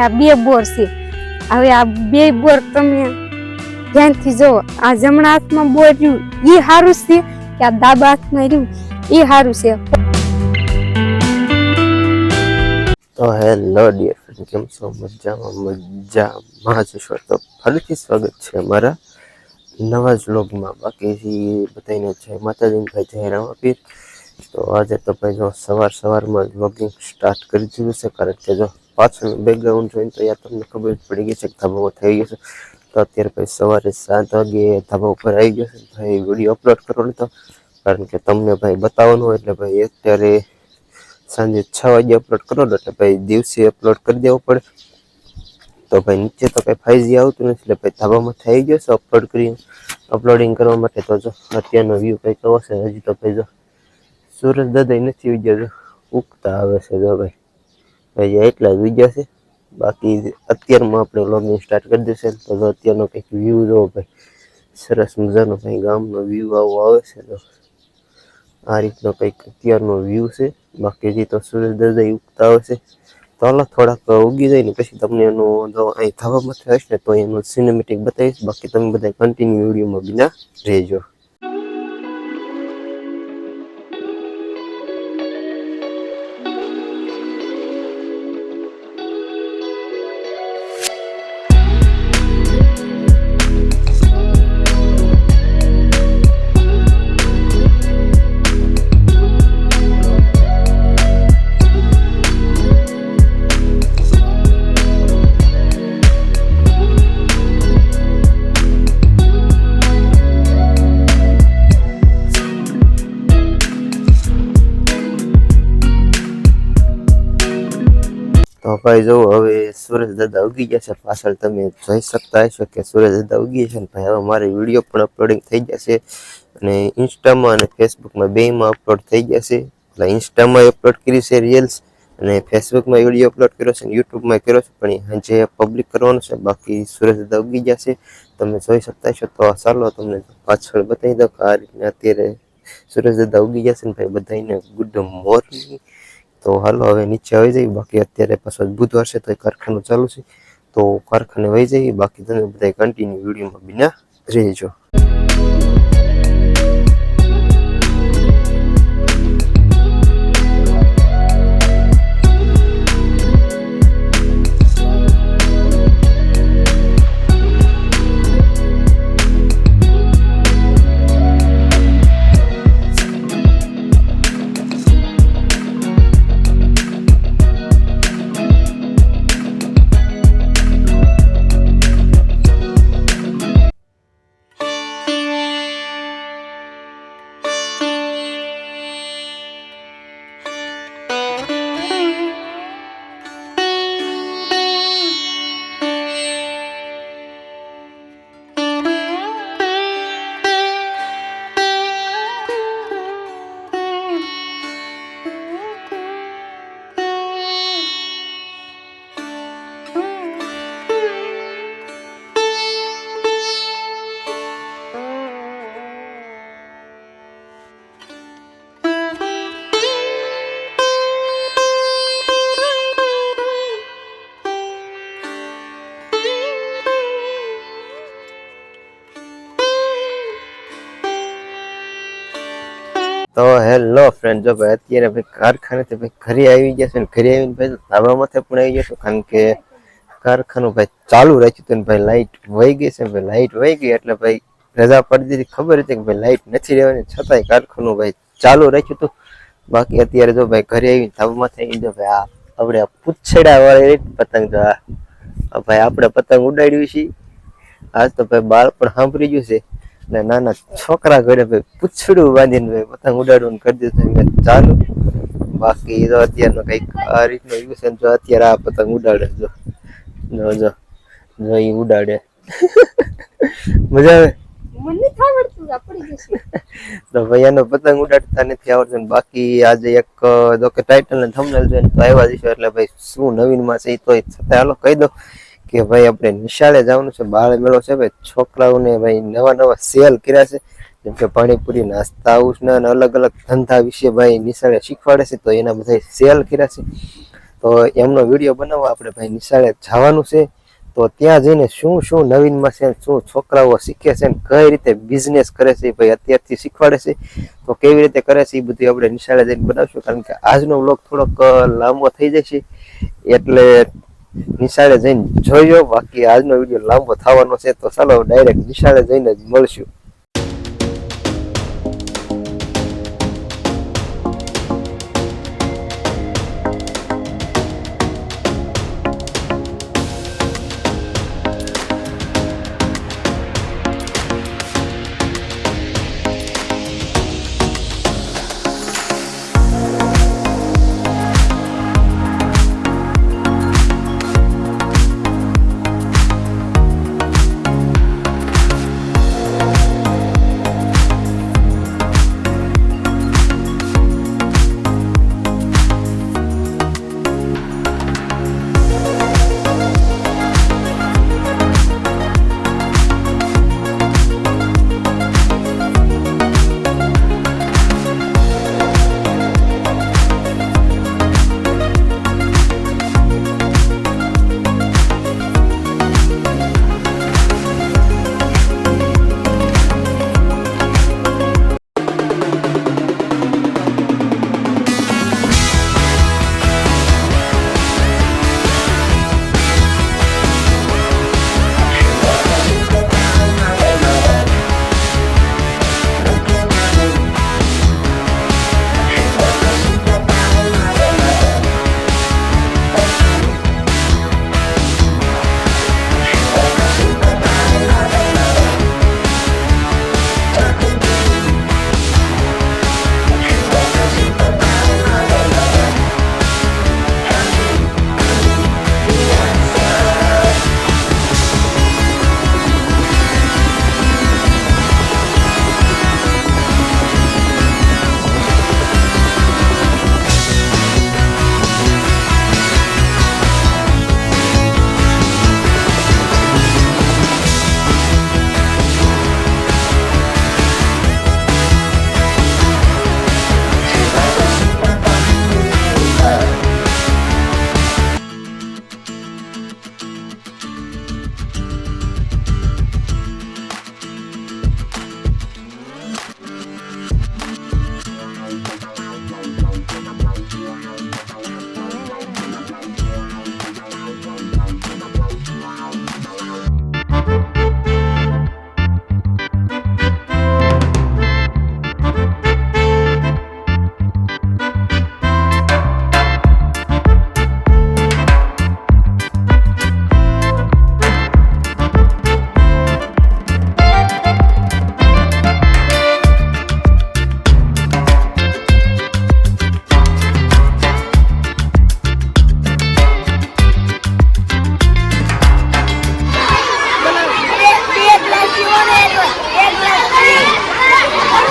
આ 2 બોર છે. હવે આ 2 બોર તમે ધ્યાનથી જુઓ. આ જમણા હાથમાં બોર રહ્યું એ સારું છે કે આ ડાબા હાથમાં રહ્યું એ સારું છે? તો હેલો ડિયર ફ્રેન્ડ, કેમ છો? મજામાં જશો તો ફરીથી સ્વાગત છે અમારા નવા જ વ્લોગમાં. બાકી બધાને જય માતાજી, ભાઈ જય રામાપીર. તો આજે તો ભાઈ જો સવારમાં વ્લોગિંગ સ્ટાર્ટ કરી દીધું છે, કારણ કે જો પાછળનું બેકગ્રાઉન્ડ જોઈને તો યાર તમને ખબર જ પડી ગઈ છે કે ધાબા થઈ ગયો છે. તો અત્યારે ભાઈ સવારે 7 વાગે ધાબા ઉપર આવી ગયો છે. ભાઈ વિડીયો અપલોડ કરવાનો હતો, કારણ કે તમને ભાઈ બતાવવાનું હોય એટલે ભાઈ અત્યારે સાંજે 6 વાગે અપલોડ કરો એટલે ભાઈ દિવસે અપલોડ કરી દેવો પડે. તો ભાઈ નીચે તો કંઈ 5G આવતું નથી એટલે ભાઈ ધાબામાં થઈ ગયો છે અપલોડિંગ કરવા માટે. તો જો અત્યારનો વ્યૂ કંઈક એવો છે. હજી તો ભાઈ જો સૂરજ દાદા નથી ઉગ્યા, ઉગતા આવે છે. જો ભાઈ એટલા જ ઉગ્યા છે. બાકી અત્યારમાં આપણે વ્લોગિંગ સ્ટાર્ટ કરી દેશે. તો અત્યારનો કંઈક વ્યૂ જો ભાઈ સરસ મજાનો ભાઈ ગામનો વ્યૂ આવો આવે છે. તો આ રીતનો કંઈક અત્યારનો વ્યૂ છે. બાકી હજી તો સૂરજ દાદા ઉગતા આવે છે. તો હાલો થોડાક ઉગી જાય ને પછી તમને એનું જો અહીં ધાબામાંથી હશે ને તો એનું સિનેમેટિક બતાવીશ. બાકી તમે બધા કન્ટિન્યુ વિડીયોમાં બિના રહેજો. તો ભાઈ જો હવે સૂરજ દાદા ઉગી ગયા છે. પાછળ તમે જોઈ શકતા હશો કે સૂરજ દાદા ઉગી છે ને ભાઈ હવે મારે વિડીયો પણ અપલોડિંગ થઈ જશે, અને ઇન્સ્ટામાં અને ફેસબુકમાં બેયમાં અપલોડ થઈ જશે. એટલે ઇન્સ્ટામાં અપલોડ કરી છે રીલ્સ, અને ફેસબુકમાં વિડીયો અપલોડ કર્યો છે, અને યુટ્યુબમાં કર્યો છે, પણ જે પબ્લિક કરવાનું છે. બાકી સૂરજ દાદા ઉગી ગયા છે, તમે જોઈ શકતા હશો. તો ચાલો તમને પાછળ બતાવી દો કે આ રીતના અત્યારે સૂરજ દાદા ઉગી ગયા છે ને ભાઈ બધાને ગુડ મોર્નિંગ. તો હાલો હવે નીચે આવી જઈએ. બાકી અત્યારે પાછો બુધવાર છે તો કારખાનું ચાલુ છે, તો કારખાને વહી જઈએ. બાકી તમે બધા કન્ટિન્યુ વિડીયોમાં બિના રહેજો. તો હેલો ફ્રેન્ડ, જો ભાઈ અત્યારે ભાઈ કારખાનેથી ભાઈ ઘરે આવી ગયા છે, ને ઘરે આવીને ભાઈ ધાબામાંથી પણ આવી ગયા છે, કારણ કે કારખાનું ભાઈ ચાલુ રાખ્યું હતું ને ભાઈ લાઇટ વહી ગઈ છે. ભાઈ લાઇટ વહી ગઈ એટલે ભાઈ રજા પડી દીધી. ખબર હતી કે ભાઈ લાઇટ નથી રહેવાની, છતાંય કારખાનું ભાઈ ચાલુ રાખ્યું હતું. બાકી અત્યારે જો ભાઈ ઘરે આવીને ધાબામાંથી આવી ગયો ભાઈ આપણે પૂછડા વાળી પતંગ. જો ભાઈ આપણે પતંગ ઉડાડ્યું છે આજ તો ભાઈ બાળ પણ સાંભળી ગયું છે, ને નાના છોકરા ઘરે ભાઈ પૂછડું બાંધીને ભાઈ પતંગ ઉડાડવાનું કરી દીધું ચાલુ. બાકી તો અત્યારનો કઈક આ રીતનો યુઝ છે. જો અત્યારે આ પતંગ ઉડાડે, જો જો જો જો એ ઉડાડે મજા આવે. તો ભાઈ એનો પતંગ ઉડાડતા નથી આવડતું. બાકી આજે એક જો કે ટાઇટલ ને થંબનેલ જોઈને તો આવ્યા જઈશું, એટલે ભાઈ શું નવીનમાં છે એ તો છતાં હાલો કહી દો કે ભાઈ આપણે નિશાળે જવાનું છે. બાળ મેળો છે ભાઈ, છોકરાઓને ભાઈ નવા સેલ કર્યા છે, જેમ કે પાણીપુરી, નાસ્તા, ઉસના અને અલગ અલગ ધંધા વિશે ભાઈ નિશાળે શીખવાડે છે. તો એના બધા સેલ કર્યા છે. તો એમનો વિડીયો બનાવવા આપણે ભાઈ નિશાળે જવાનું છે. તો ત્યાં જઈને શું શું નવીનમાં છે, શું છોકરાઓ શીખે છે, કઈ રીતે બિઝનેસ કરે છે ભાઈ અત્યારથી શીખવાડે છે, તો કેવી રીતે કરે છે એ બધું આપણે નિશાળે જઈને બનાવશું. કારણ કે આજનો વ્લોગ થોડોક લાંબો થઈ જશે, એટલે નિશાળે જઈને જોયો. બાકી આજનો વિડીયો લાંબો થવાનો છે, તો ચાલો ડાયરેક્ટ નિશાળે જઈને જ મળશું.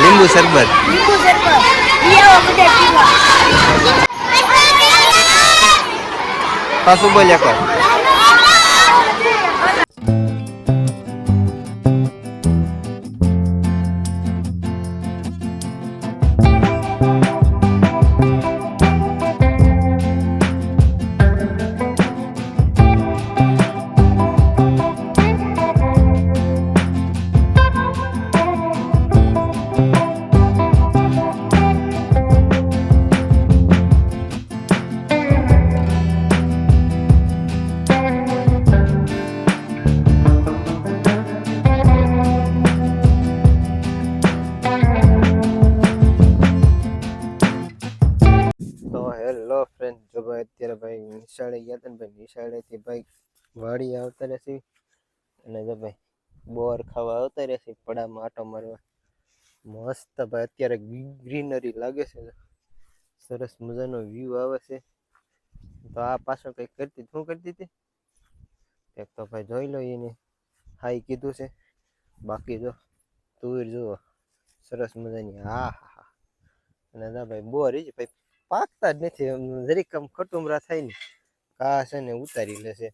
લીંબુ શરબત પાછું બોલ્યા કર. હેલો ફ્રેન્ડ, જો ભાઈ અત્યારે ભાઈ નિશાળે ગયા હતા ને ભાઈ, નિશાળેથી ભાઈ વાડી આવતા રહેશે અને જો ભાઈ બોર ખાવા આવતા રહેશે, પડામાં આટો મારવા. મસ્ત ભાઈ અત્યારે ગ્રીનરી લાગે છે, સરસ મજાનો વ્યૂ આવે છે. તો આ પાછળ કંઈક કરતી શું કરતી હતી એક તો ભાઈ જોઈ લો, એને હાઈ કીધું છે. બાકી જો તુર જુઓ સરસ મજાની, હા હા હા. અને ના ભાઈ બોર જ ભાઈ પાકતા જ નથી, જરીક આમ ખટુમરા થાય ને કા છે ને ઉતારી લેશે.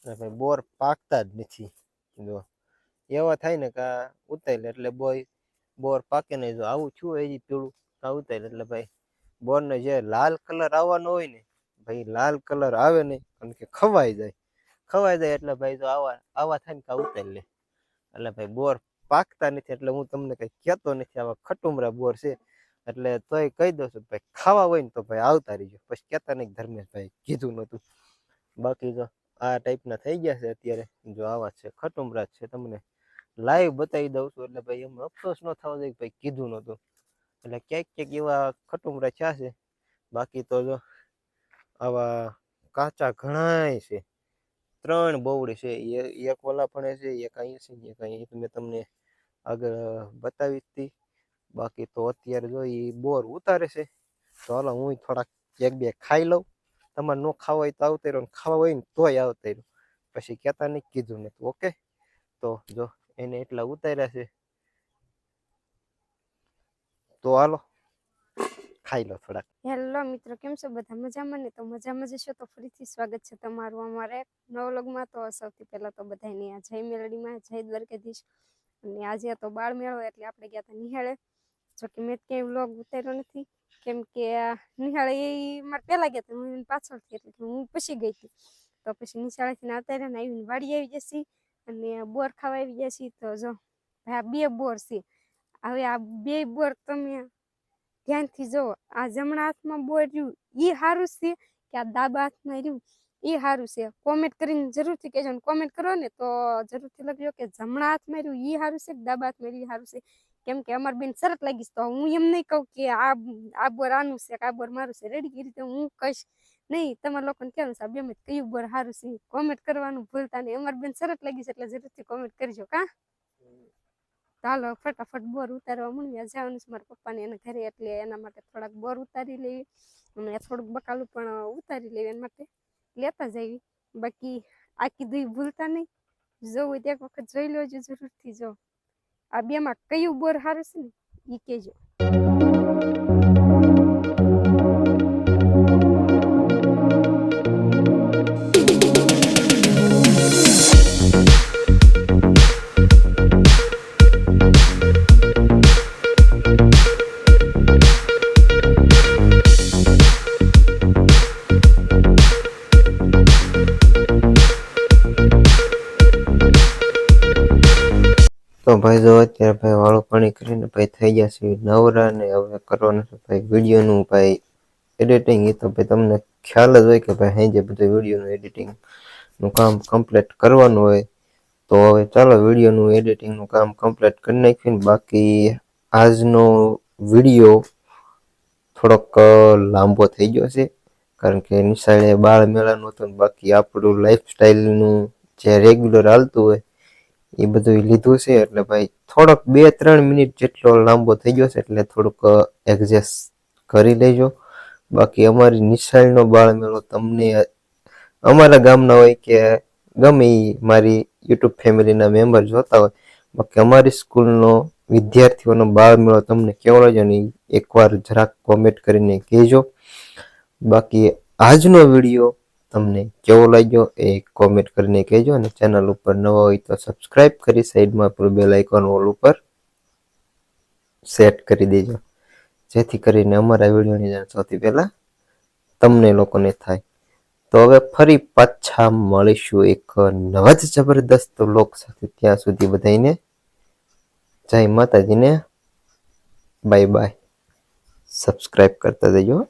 અને ભાઈ બોર પાકતા જ નથી, જો એવા થાય ને કા ઉતારી લે એટલે બોર પાકે ને. જો આવું છું એ પીળું કા ઉતારી એટલે ભાઈ બોરને જે લાલ કલર આવવાનો હોય ને ભાઈ લાલ કલર આવે નહીં, કારણ કે ખવાઈ જાય એટલે ભાઈ જો આવા થાય ને કા ઉતારી લે. એટલે ભાઈ બોર પાકતા નથી, એટલે હું તમને કઈ કહેતો નથી. આવા ખટુમરા બોર છે એટલે તોય કહી દઉં છું ભાઈ, ખાવા હોય ને તો ભાઈ આવતા રહીજો. પછી કહેતા નહીં ધર્મેશભાઈ કીધું નતું. બાકી જો આ ટાઈપના થઈ ગયા છે અત્યારે. જો આવા છે ખટુમરા છે, તમને લાઈવ બતાવી દઉં છું. એટલે ભાઈ એમ અફસોસ ન થવો જોઈએ ભાઈ કીધું નતું. એટલે ક્યાંક એવા ખટુમરા થયા છે. બાકી તો જો આવા કાચા ઘણાય છે. 3 બોવડી છે, એક ઓલા પણ છે, એક અહીં છે, એક અહીં. મેં તમને આગળ બતાવી હતી. બાકી તો અત્યારે જો એ બોર ઉતારે છે. તો હાલો હું થોડાક 1-2 ખાઈ લઉં. તમારે ન ખાવા હોય તો આવતા રહ્યો, ખાવા હોય ને તોય આવતા રહ્યો. પછી કહેતા નહીં કીધું નથી. ઓકે, તો જો એને એટલા ઉતાર્યા છે, તો હાલો ખાઈ લો થોડાક. હેલો મિત્રો, કેમ છો બધા? મજામાં ને? તો મજામાં જશો તો ફરીથી સ્વાગત છે તમારું અમારા એક નવા વ્લોગમાં. તો સૌથી પહેલા તો બધાને આ જય મેલડીમાં, જય દ્વારકાધીશ. અને આજે તો બાળ મેળો એટલે આપણે ગયા હતા નિહાળે. જો કે મેં ક્યાંય વ્લોગ ઉતાર્યો નથી, કેમ કે નિહાળે એ મારે પહેલા ગયા હતા, હું પાછળથી, એટલે હું પછી ગઈ હતી. તો પછી નિશાળેથી આવતા ને આવીને વાડી આવી જશે અને બોર ખાવા આવી જશે. તો જો ભાઈ આ 2 બોર છે. હવે આ 2 બોર તમે ધ્યાનથી જો. આ જમણા હાથમાં બોર રહ્યું એ સારું છે કે આ ડાબા હાથમાં રહ્યું એ સારું છે? કોમેન્ટ કરીને જરૂરથી કહેજો. ને કોમેન્ટ કરો ને તો જરૂરથી લખજો કે જમણા હાથમાં રહ્યું એ સારું છે કે ડાબા હાથમાં રહ્યું સારું છે. કેમ કે અમારી બેન શરત લાગીશ, તો હું એમ નહીં કહું કે આ બોર આનું છે કે આ બોર મારું છે. રેડી એ રીતે હું કહીશ નહીં. તમારા લોકોને કહેવાનું છે આ બેમાં કયું બોર સારું છે. કોમેન્ટ કરવાનું ભૂલતા નહીં. અમારી બેન શરત લાગી છે એટલે જરૂરથી કોમેન્ટ કરજો. કા ચાલો ફટાફટ બોર ઉતારવા મળ્યા. જવાનું છે મારા પપ્પાને એના ઘરે, એટલે એના માટે થોડાક બોર ઉતારી લેવી અને થોડુંક બકાલું પણ ઉતારી લેવી. એના માટે લેતા જઈએ. બાકી આ કીધું ભૂલતા નહીં. જોવું હોય તો એક વખત જોઈ લેજો જરૂરથી. જો આ 2માં કયું બોર સારું છે ને એ કહેજો. તો ભાઈ જો અત્યારે ભાઈ વાળું પાણી કરીને ભાઈ થઈ ગયા છે નવરા. ને હવે કરવાનું છે ભાઈ વિડીયોનું ભાઈ એડિટિંગ. એ તો ભાઈ તમને ખ્યાલ જ હોય કે ભાઈ સાંજે બધું વિડીયોનું એડિટિંગનું કામ કમ્પ્લીટ કરવાનું હોય. તો હવે ચાલો વિડીયોનું એડિટિંગનું કામ કમ્પ્લીટ કરી નાખ્યું. બાકી આજનો વિડીયો થોડોક લાંબો થઈ ગયો છે, કારણ કે નિશાળે બાળ મેળાનું હતું. બાકી આપણું લાઈફસ્ટાઈલનું જે રેગ્યુલર હાલતું હોય એ બધું લીધું છે. એટલે ભાઈ થોડોક 2-3 મિનિટ જેટલો લાંબો થઈ ગયો છે, એટલે થોડુંક એડજસ્ટ કરી લેજો. બાકી અમારી નિશાળનો બાળ મેળો તમને અમારા ગામના હોય કે ગમે એ મારી યુટ્યુબ ફેમિલીના મેમ્બર જોતા હોય, બાકી અમારી સ્કૂલનો વિદ્યાર્થીઓનો બાળ મેળો તમને કેવો લાગ્યો ને એકવાર જરાક કોમેન્ટ કરીને કહેજો. બાકી આજનો વિડીયો તમને કેવો લાગ્યો એ કોમેન્ટ કરીને કહેજો. અને ચેનલ ઉપર નવા હોય તો સબસ્ક્રાઇબ કરી સાઈડમાં આપણું બેલ આઇકોન ઓલ ઉપર સેટ કરી દેજો, જેથી કરીને અમારા વિડીયોની જાણ સૌથી પહેલા તમને લોકોને થાય. તો હવે ફરી પાછા મળીશું એક નવા જ જબરદસ્ત વ્લોગ સાથે. ત્યાં સુધી બધાને જય માતાજીને, બાય બાય. સબસ્ક્રાઇબ કરતા જજો.